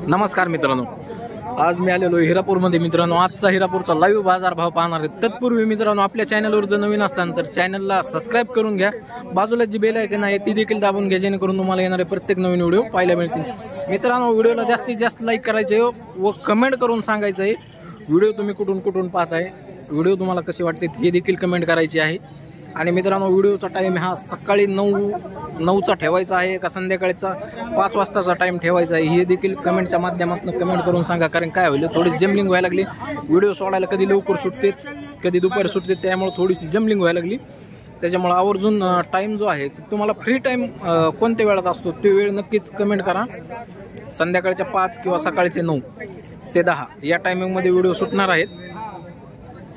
नमस्कार मित्रांनो, आज मी आलेलो हिरापूरमध्ये. मित्रांनो, आजचा हिरापूरचा लाईव्ह बाजारभाव पाहणार आहे. तत्पूर्वी मित्रांनो, आपल्या चॅनलवर जर नवीन असताना तर चॅनलला सबस्क्राईब करून घ्या. बाजूला जी बेल आयकॉन आहे ती देखील दाबून घ्या, जेणेकरून तुम्हाला येणारे प्रत्येक नवीन व्हिडिओ पाहायला मिळतील. मित्रांनो, व्हिडिओला जास्तीत जास्त लाईक करायचे व कमेंट करून सांगायचं आहे व्हिडिओ तुम्ही कुठून पाहताय, व्हिडिओ तुम्हाला कसे वाटते हे देखील कमेंट करायची आहे. आणि मित्रांनो, व्हिडिओचा टाइम हा सकाळी 9चा ठेवायचा आहे का संध्याकाळचा 5 वाजताचा टाइम ठेवायचा आहे हे देखील कमेंटच्या माध्यमातून कमेंट करून सांगा. कारण काय होईल, थोडी जमलिंग व्हायला लागली. व्हिडिओ सोडायला कधी लवकर सुटते कधी दुपारी सुटते, त्यामुळे थोडीशी जमलिंग व्हायला लागली. त्याच्यामुळे आवर्जून टाइम जो आहे तुम्हाला फ्री टाइम कोणत्या वेळात असतो ते वेळ नक्कीच कमेंट करा. संध्याकाळच्या 5 किंवा सकाळचे 9 ते 10 या टायमिंगमध्ये व्हिडिओ सुटणार आहेत.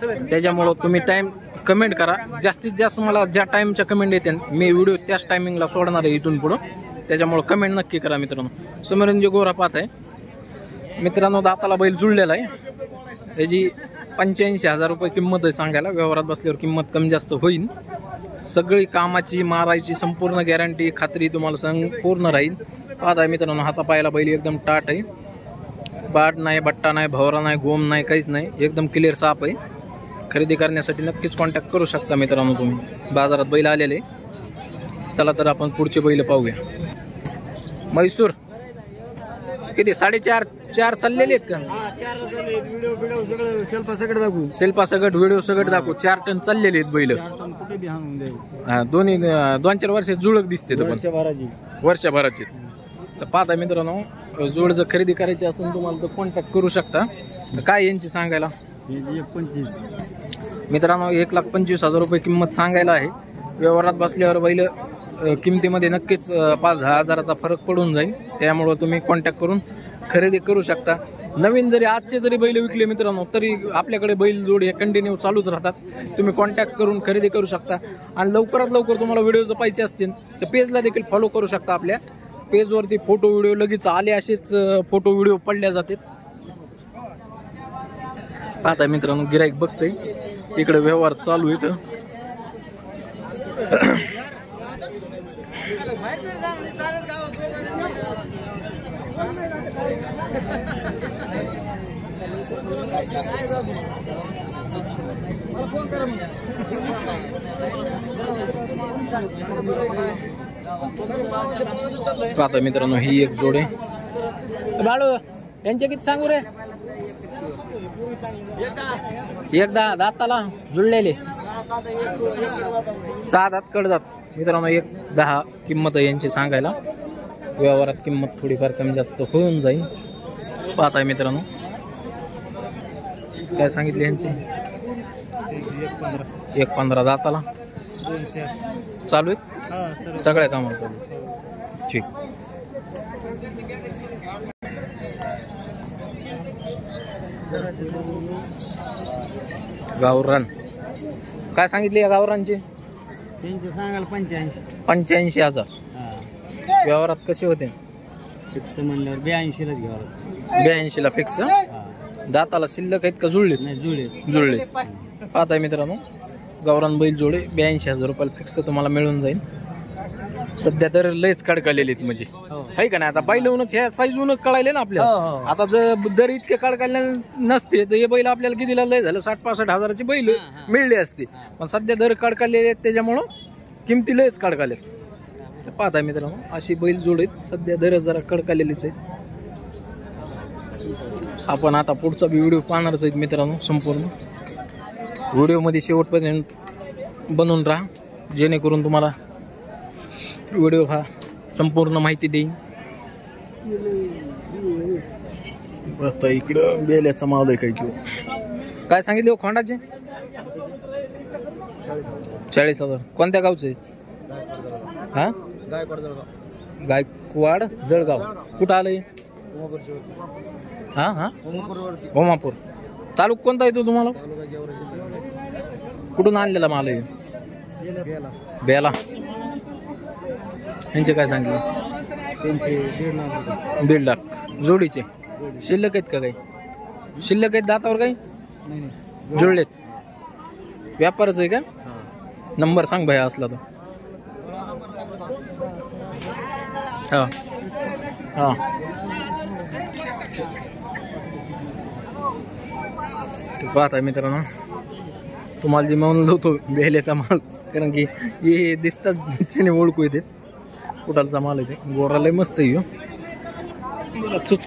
त्याच्यामुळं तुम्ही टाइम कमेंट करा. जास्तीत जास्त मला ज्या टाईमच्या कमेंट येते मी व्हिडिओ त्याच टायमिंगला सोडणार आहे इथून पुढं. त्याच्यामुळं कमेंट नक्की करा. मित्रांनो, समोरंजी गोरा पाहत आहे. मित्रांनो, दाताला बैल जुळलेला आहे. त्याची 85,000 रुपये किंमत आहे सांगायला. व्यवहारात बसल्यावर किंमत कमी जास्त होईल. सगळी कामाची मारायची संपूर्ण गॅरंटी खात्री तुम्हाला संपूर्ण राहील. पाहत आहे मित्रांनो, हाता पायाला बैल एकदम टाट आहे. बाट नाही, बट्टा नाही, भवरा नाही, गोम नाही, काहीच नाही. एकदम क्लिअर साप आहे. खरेदी करण्यासाठी नक्कीच कॉन्टॅक्ट करू शकता मित्रांनो तुम्ही. बाजारात बैल आलेले. चला तर आपण पुढचे बैल पाहूया. म्हैसूर किती 4.5 चाललेले आहेत का? सेल्फा सगट व्हिडिओ सगट दाखवू. 4 टन चाललेले आहेत बैल. दोन्ही 2-4 वर्ष जुळक दिसते वर्षभराची. तर पाहता मित्रांनो, जोड जर खरेदी करायची असेल तुम्हाला तर कॉन्टॅक्ट करू शकता. काय यांची सांगायला? 25 मित्रांनो, 1,25,000 रुपये किंमत सांगायला आहे. व्यवहारात बसल्यावर बैल किमतीमध्ये नक्कीच 5-10 हजाराचा फरक पडून जाईल. त्यामुळं तुम्ही कॉन्टॅक्ट करून खरेदी करू शकता. नवीन जरी आजचे जरी बैल विकले मित्रांनो तरी आपल्याकडे बैल जोड हे कंटिन्यू चालूच राहतात. तुम्ही कॉन्टॅक्ट करून खरेदी करू शकता. आणि लवकरात लवकर तुम्हाला व्हिडिओ जर पाहिजे असतील तर पेजला देखील फॉलो करू शकता. आपल्या पेजवरती फोटो व्हिडिओ लगेच आले असेच फोटो व्हिडिओ पडल्या जातात. पाहताय मित्रांनो, गिराईक बघतंय इकडे व्यवहार चालू आहे. पाहता मित्रांनो, ही एक जोड आहे. बाळू यांचे किती सांगू रे? एकदा दाताला जुळलेले 6 दात कडदात. मित्रांनो, 1,10 किंमत आहे यांची सांगायला. व्यवहारात किंमत थोडीफार कमी जास्त होऊन जाईल. पाहताय मित्रांनो, काय सांगितले यांचे? 1,15 दाताला चालू आहेत. सगळ्या कामाला चालू. ठीक. गावरान काय सांगितले या गावरांचे? सांगाल 85,000. व्यवहारात कसे होते? फिक्स म्हणल्यावर 82ला घ्यावं. 82ला फिक्स. दाताला शिल्लक आहेत का जुळले? जुळले. पाहताय मित्रांनो, गावरान बैल जोडे 82,000 रुपयाला फिक्स तुम्हाला मिळून जाईल. सध्या तर लयच कडकलेले आहेत म्हणजे आहे का नाही. आता बैलवूनच ह्या साईजून कळायले ना आपल्याला. आता जर दर इतके कडकायले नसते तर हे बैल आपल्याला कितीला लय झालं 60-65 हजाराची बैल मिळले असते. पण सध्या दर कडकाले आहेत त्याच्यामुळं किमती लयच कडकाले. पाहताय मित्रांनो, अशी बैल जोड आहेत. सध्या दर जरा कडकालेलीच आहेत. आपण आता पुढचा व्हिडिओ पाहणारच आहेत मित्रांनो. संपूर्ण व्हिडिओमध्ये शेवटपर्यंत बनवून राहा, जेणेकरून तुम्हाला व्हिडिओ हा संपूर्ण माहिती देईन. आता इकडं बेल्याचा माल आहे काय किंवा काय सांगितले हो खोंडाचे? 40,000. कोणत्या गावचे? हा, गायकवाड जळगाव. कुठं आलंय? हा ओमापूर. तालुका कोणता येतो तुम्हाला? कुठून आणलेला माल आहे? बेला. यांचे काय सांगितलं? 1.5 लाख जोडीचे. शिल्लक आहेत का काही? शिल्लक आहेत दातावर काही जुळलेत? व्यापारच आहे का? नंबर सांग भैया असला तर. हां हां पाहता मित्रांनो, तुम्हाला जे म्हणलं होतो बेल्याचा माल, कारण की हे दिसतात ओळखू येते कुठालचा माल येते. गोरा लय मस्त आहे ह्यो. चुच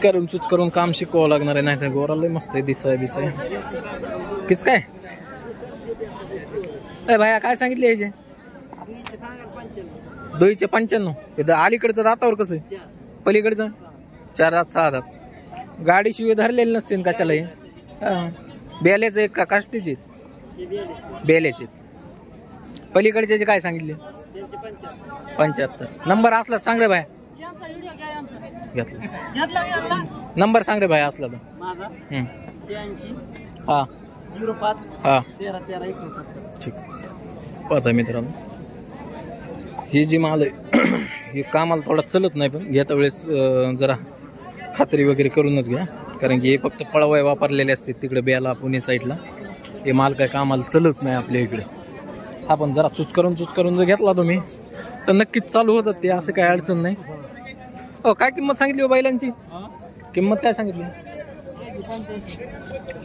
करून काम शिकवावं लागणार आहे, नाही तर गोरा लय मस्त आहे दिसाय. किस काय भाया काय सांगितले याचे? 295. हे अलीकडचं दातावर कसं आहे? पलीकडचं 4 दात 6 दात. गाडी शिवाय धरलेली नसते कशाला हे. बेल्याचं एक का काष्टीचे? बेल्याचे. पलीकडचे काय सांगितले? 75. नंबर असला सांग रे भाया. घेतला नंबर सांग रे भाया असला तर. 86 हा 05 हा 13 13 69. ठीक. पाहता मित्रांनो, ही जी माल आहे हे कामाला थोडा चलत नाही, पण घेता वेळेस जरा खात्री वगैरे करूनच घ्या, कारण की हे फक्त पळवाय वापरलेले असते तिकडे बेला पुणे साईडला. हे माल काय कामाला चलत नाही आपल्या इकडे. हा पण जरा चूच करून जर घेतला तुम्ही तर नक्कीच चालू होतात ते, असं काय अडचण नाही. हो काय किंमत सांगितली हो बैलांची? किंमत काय सांगितली?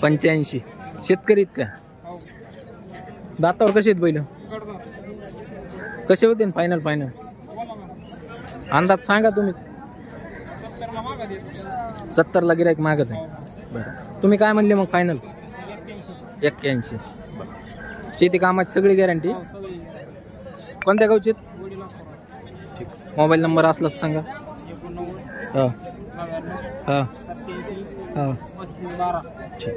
85. शेतकरी आहेत का? दातावर कसे आहेत बैल? कसे होते फायनल? अंदाज सांगा तुम्ही. 70ला गिराईक मागत आहे. बरं तुम्ही काय म्हणले मग फायनल? 81. शेती कामाची सगळी गॅरंटी. कोणत्या गावची? ठीक. मोबाईल नंबर असलाच सांगा. हां हां हां ठीक.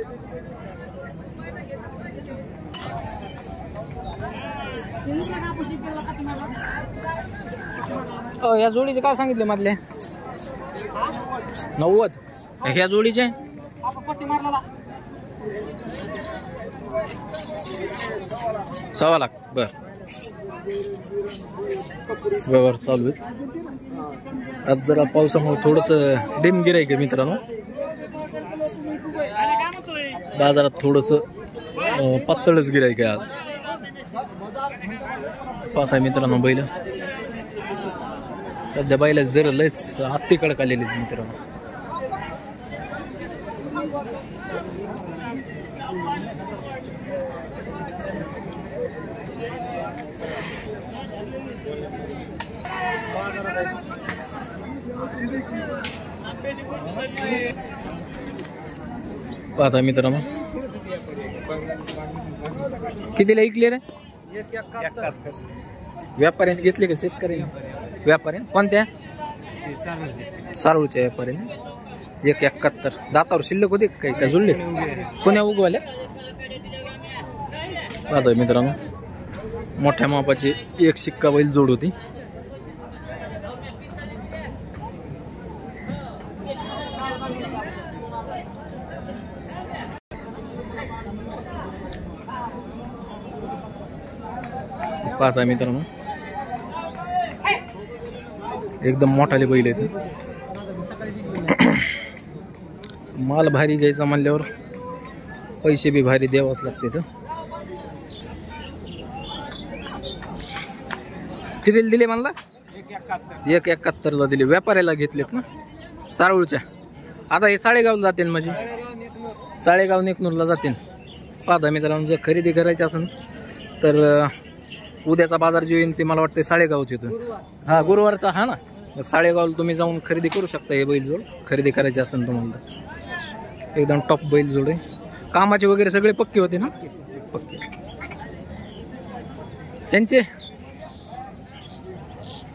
या जोडीचे काय सांगितले मधले? 90. ह्या जोडीचे 1.25 लाख. बर व्यवहार चालू आहेत. आज जरा पावसामुळे थोडस डिम गिराईक आहे मित्रांनो. बाजारात थोडस पातळच गिराईक आहे आज. पाहताय मित्रांनो बैल सध्या बैलाच दर लयच हत्तीकडे आलेले मित्रांनो. पाहता मित्रांनो कितीला ऐकले रे? व्यापाऱ्याने घेतले का शेतकऱ्याने? व्यापाऱ्याने कोणत्या? सारूळच्या व्यापाऱ्याने. 1.71. दातावर शिल्लक होते काही का जुळले? कोण्या उगवाल्या? पाहतोय मित्रांनो मोठ्या मापाची एक शिक्का बैल जोड होती. पाहता मित्रांनो एकदम मोठाले बैल आहेत. माल भारी घ्यायचा म्हणल्यावर पैसे बी भारी द्यावाच लागते. किती दिले म्हणला? 1.71ला दिले. व्यापाऱ्याला घेतलेत ना सारूळच्या. आता हे साळेगावला जातील, म्हणजे साळेगाव नेकनूरला जातील. पाहता मित्रांनो जर खरेदी करायची असेल तर उद्याचा बाजार जो येईल ते मला वाटतं साळेगावच येतो. हा गुरुवारचा. हा ना साळेगावला तुम्ही जाऊन खरेदी करू शकता. हे बैल जोड खरेदी करायची असेल तुम्हाला तर एकदम टॉप बैल जोड आहे. कामाचे वगैरे सगळे पक्के होते ना? पक्के. त्यांचे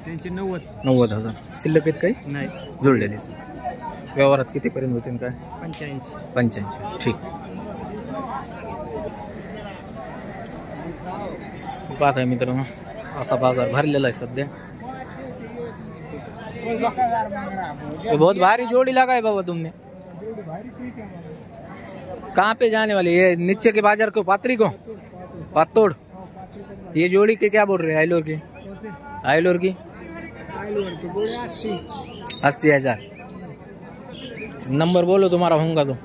90,000 शिल्लक आहेत काही नाही जोडलेले. व्यवहारात कितीपर्यंत होते काय? 85. ठीक. पाहत आहे मित्रांनो असा बाजार भरलेला आहे सध्या. बहुत भारी जोड़ी लगा है बाबा तुमने. कहाँ पे जाने वाले? ये नीचे के बाजार को पात्री को पातोड़. ये जोड़ी के क्या बोल रहे हैं? आइलोर की 80,000. नंबर बोलो तुम्हारा होगा तो.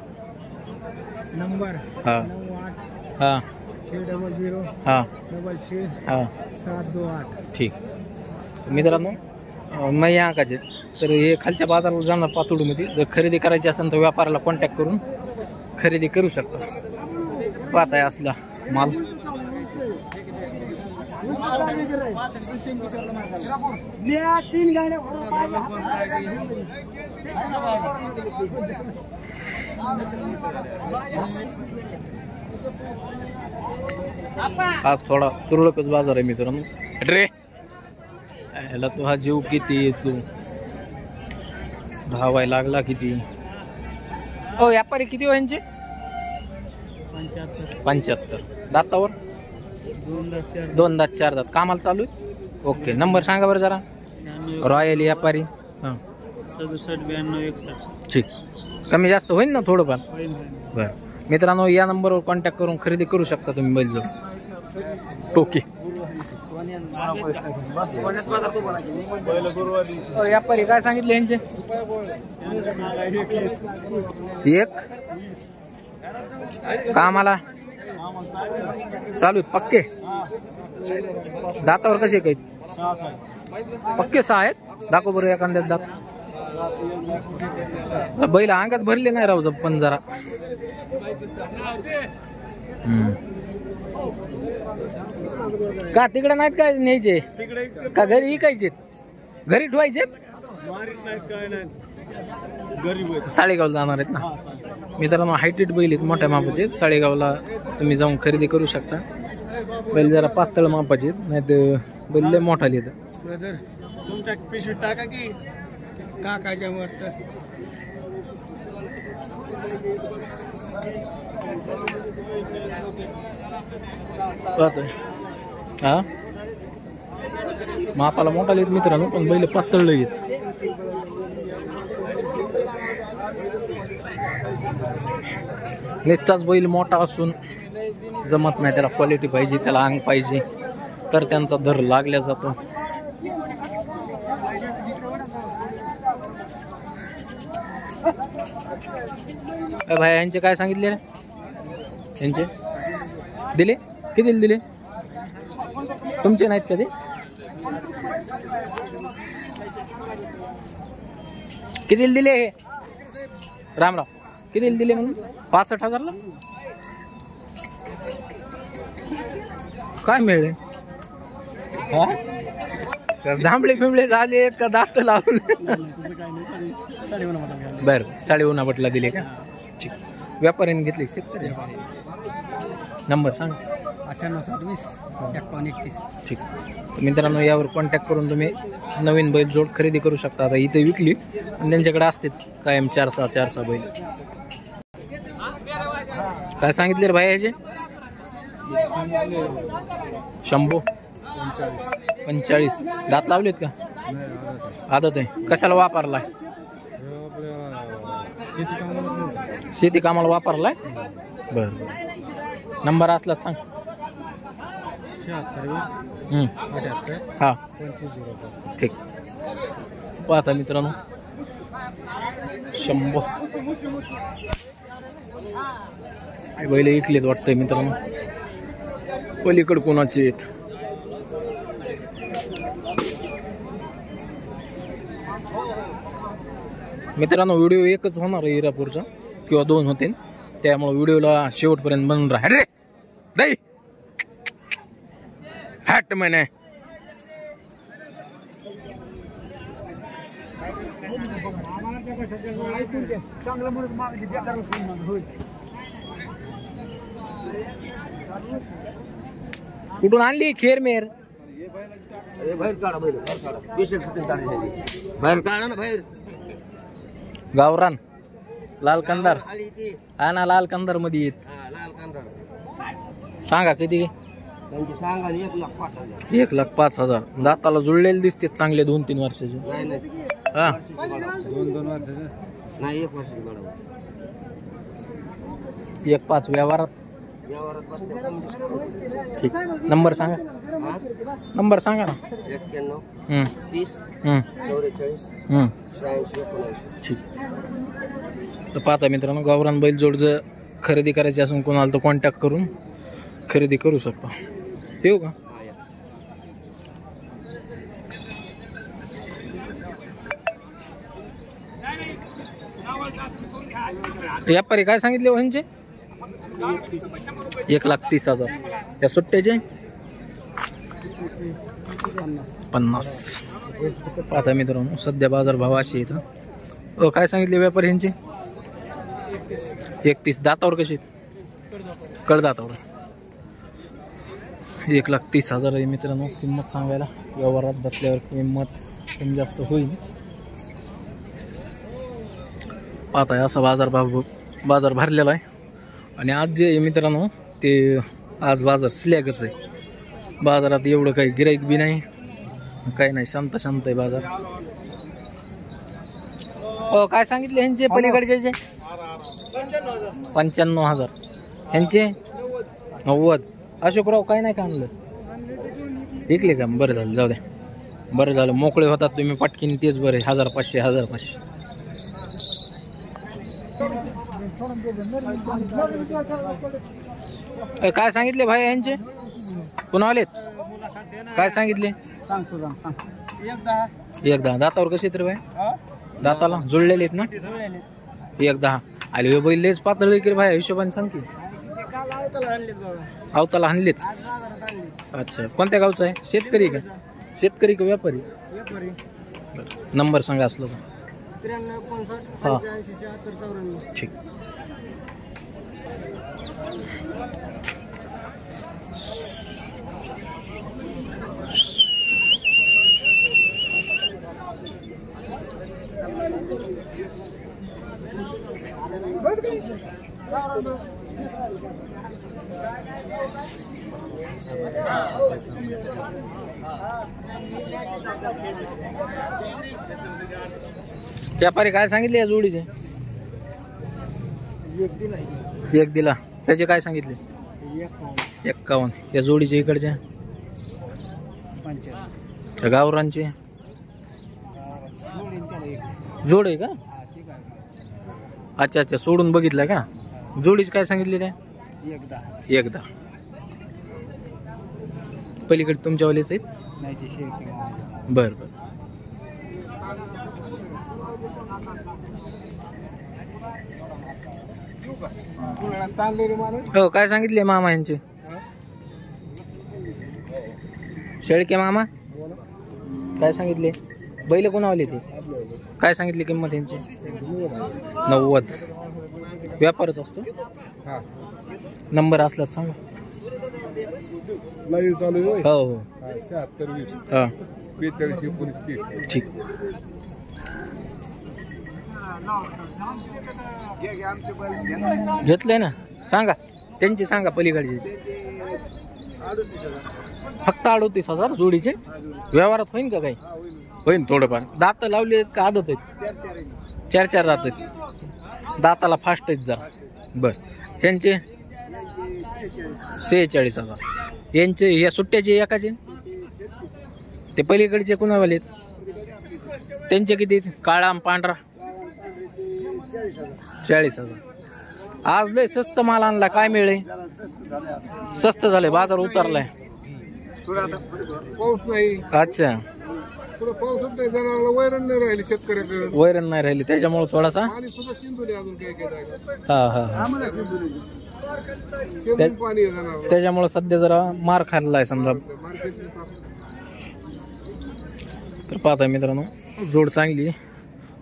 नंबर हाँ हाँ 600 हाँ 66 हाँ 728. ठीक. मित्रांनो मैं यहाँ का तर हे खालच्या बाजारावर जाणार पातोडीमध्ये. जर खरेदी करायची असेल तर व्यापाराला कॉन्टॅक्ट करून खरेदी करू शकता. पाहताय असला माल. आज थोडा तुरळकच बाजार आहे मित्रांनो. रे ह्याला तो हा जीव किती तू धावाय लागला किती. हो व्यापारी किती हो यांचे? 75. दातावर 2 दात 4 दात. कामाला चालू आहे. ओके. नंबर सांगा बरं जरा. रॉयल व्यापारी. हां 67 92 61. ठीक. कमी जास्त होईल ना थोडंफार? बरं मित्रांनो, या नंबरवर कॉन्टॅक्ट करून खरेदी करू शकता तुम्ही बैल जो. टोके व्यापारी काय सांगितले यांचे? 1 कामाला चालू पक्के. दातावर कसे काही? पक्के 6 आहेत. दाखव बरं एखाद्यात दात. बैल अंगात भरले नाही राहू पण जरा. का तिकडे नाहीत काय न्यायचे का घरी इकायचे? घरी ठेवायचे? साळेगावला जाणार आहेत ना मित्रांनो. हायटेड बैल आहेत मोठ्या मापाचे. साळेगावला तुम्ही जाऊन खरेदी करू शकता. बैल जरा पातळ मापाचे नाही तर बैल लय मोठा लिहित. तुमच्या पिशवीत टाका की काकाच्या मस्त. हा मापाला मोठा लिहित मित्रांनो, पण बैल पातळ लिहित. नुसताच बैल मोठा असून जमत नाही. त्याला क्वालिटी पाहिजे, त्याला अंग पाहिजे, तर त्यांचा दर लागल्या जातो. भाई यांचे काय सांगितले रे? यांचे दिले किती दिले? तुमचे नाहीत कधी? किती दिले हे? रामराव किती दिले म्हणून? 65,000ला काय मिळेल? जांभळे फिंबळे झाले का दात लावले? बर 5.5 बटला दिले का? ठीक. व्यापाऱ्याने घेतले शेतकरी. नंबर सांग. 98 27 31. ठीक. तर मित्रांनो, यावर कॉन्टॅक्ट करून तुम्ही नवीन बैल जोड खरेदी करू शकता. आता इथे विकली आणि त्यांच्याकडे असते कायम 4-6 बैल. काय सांगितले रे भाई याचे? 45. दात लावलेत का? आदत आहे. कशाला वापरलाय? शेती कामाला वापरलाय. बर नंबर असला सांग. 76 78 हा 25 ठीक. पाहता मित्रांनो 100 बैल इकलेत वाटतंय मित्रांनो. पलीकडे कोणाचे आहेत? मित्रांनो, व्हिडिओ एकच होणार आहे हिरापूरचा किंवा 2 होते, त्यामुळे व्हिडिओला शेवटपर्यंत बनून राहा. रे दई हॅट मैंने कुठून आणली खेरमेर? बाहेर काढा बाहेर काढा ना बाहेर. गावरान लाल कंदार. खाली ती हा ना, लाल कंदार मध्ये येत. लाल कांदा सांगा किती? त्यांची सांगा 1,05,000. 1,05,000. दाताला जुळलेले दिसते चांगले 2-3 वर्षाचे. नाही नाही हा 2 वर्षाचं नाही 1 वर्षाची बाळा. 1,5 व्यवहारात. व्यवहारात बसल्या कमी डिस्काउंट. ठीक. नंबर सांगा. हा नंबर सांगा ना. 91 30 44 86 19. ठीक. तर पाहता मित्रांनो, गावरान बैल जोड जर खरेदी करायची असून कोणाला तर कॉन्टॅक्ट करून खरेदी करू शकता. येऊ का? हा या. व्यापारी काय सांगितले ह्यांचे? 1,30,000. या सुट्ट्याचे 50. आता मित्रांनो सध्या बाजारभाव असे आहेत. काय सांगितले व्यापारी ह्यांचे? 31. दातावर कसे आहेत? कडदातावर. 1,30,000 आहे मित्रांनो किंमत सांगायला. व्यवहारात बसल्यावर किंमत कमी जास्त होईल. पाहताय असा बाजार भरलेला आहे. आणि आज जे आहे मित्रांनो ते आज बाजार स्लॅगच आहे. बाजारात एवढं काही गिराईक बी नाही, काही नाही, शांत आहे बाजार. काय सांगितले ह्यांचे पलीकडचे? 95,000. ह्यांचे 90. अशोकराव काय नाही का आणलं? ऐकले का? बरं झालं, जाऊ द्या. बरं झालं, मोकळे होतात तुम्ही पटकीन, तेच बरे. 1,500 1,500. काय सांगितले भाई यांचे? पुन्हा आलेत? काय सांगितले? 1,10. दातावर कसे तर भाई? दाताला जुळलेले आहेत ना? 1,10. आले हे बैल लेच पातळ की भाई, हिशोबाने सांगते. अवताला आणलेत. अच्छा, कोणत्या गावचा आहे? शेतकरी का? शेतकरी का व्यापारी? नंबर सांगा असलं तर. 93 ठीक. व्यापारी काय सांगितले या जोडीचे? 1 दिला. त्याचे काय सांगितले? 51. या जोडीचे इकडच्या गावरांचे जोड आहे का? अच्छा अच्छा, सोडून बघितलं का? जोडीच काय सांगितले त्या? 1,10. पलीकडे तुमच्यावालेच आहेत? बर बर. हो, काय सांगितले मामा यांचे? शेळके मामा काय सांगितले? बैल कोणावले ते? काय सांगितली किंमत यांची? 90. व्यापारच असतो. नंबर असला सांगा. हो हो. 76 ठीक. घेतलंय ना? सांगा त्यांची, सांगा पलीकडचे. फक्त 38,000 जोडीचे. व्यवहारात होईल का काही? होईल थोडंफार. दात लावले आहेत का आदत आहेत? 4 दात आहेत. दाताला फास्ट आहेत जरा. बर. ह्यांचे 46,000. यांचे या सुट्ट्याचे एकाचे? ते पलीकडचे कुणावाले आहेत? त्यांचे किती? काळा पांढरा? 40,000. आज लय स्वस्त माल आणला. काय मिळे? स्वस्त झाले, बाजार उतरलाय. पाऊस नाही. अच्छा, पाऊस वैरण नाही राहिली शेतकऱ्याकडे. वैरण नाही राहिली त्याच्यामुळे थोडासा. पाणी सुद्धा सिंधुले अजून काय हा हा. त्याच्यामुळे सध्या जरा मार खाल्लाय समजा. तर पाहता मित्रांनो, जोड चांगली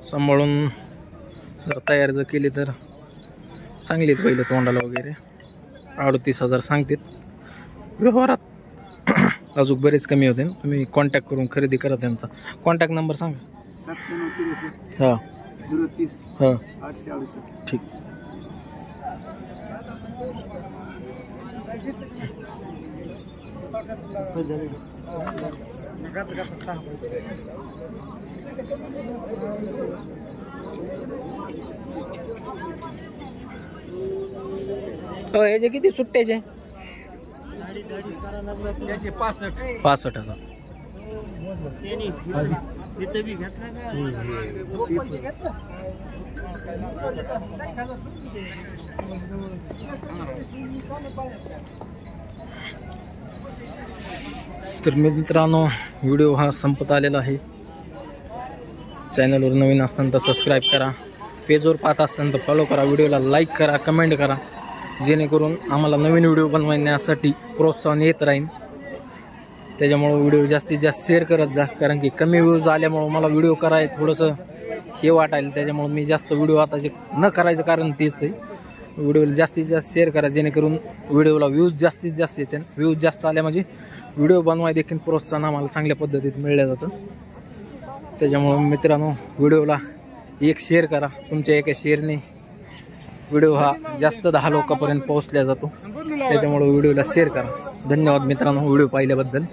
सांभाळून जर तयार जर केली तर चांगली आहेत पहिले तोंडाला वगैरे. 38,000 सांगतात. व्यवहारात अजून बरेच कमी होते. तुम्ही कॉन्टॅक्ट करून खरेदी करा. त्यांचा कॉन्टॅक्ट नंबर सांगा. 97 हां 030 हां 868. ठीक. हो, याचे किती सुट्ट्याचे? 65,000. तर मित्रांनो, व्हिडिओ हा संपत आलेला आहे. चॅनलवर नवीन असताना सबस्क्राईब करा. पेजवर पाहत असताना तर फॉलो करा, व्हिडिओला लाईक करा, कमेंट करा, जेणेकरून आम्हाला नवीन व्हिडिओ बनवण्यासाठी प्रोत्साहन येत राहील. त्याच्यामुळं व्हिडिओ जास्तीत जास्त शेअर करत जा, कारण की कमी व्ह्यूज आल्यामुळं मला व्हिडिओ करायला थोडंसं हे वाटायला. त्याच्यामुळं मी जास्त व्हिडिओ आता न करायचं कारण तेच आहे. व्हिडिओला जास्तीत जास्त शेअर करा, जेणेकरून व्हिडिओला व्ह्यूज जास्तीत जास्त येते. व्ह्यूज जास्त आल्या म्हणजे व्हिडिओ बनवाय देखील प्रोत्साहन आम्हाला चांगल्या पद्धतीत मिळलं जातं. त्याच्यामुळं मित्रांनो, व्हिडिओला एक शेअर करा. तुमच्या एका शेअरने व्हिडिओ हा जास्त 10 लोकांपर्यंत पोहोचला जातो. त्याच्यामुळं व्हिडिओला शेअर करा. धन्यवाद मित्रांनो व्हिडिओ पाहिल्याबद्दल.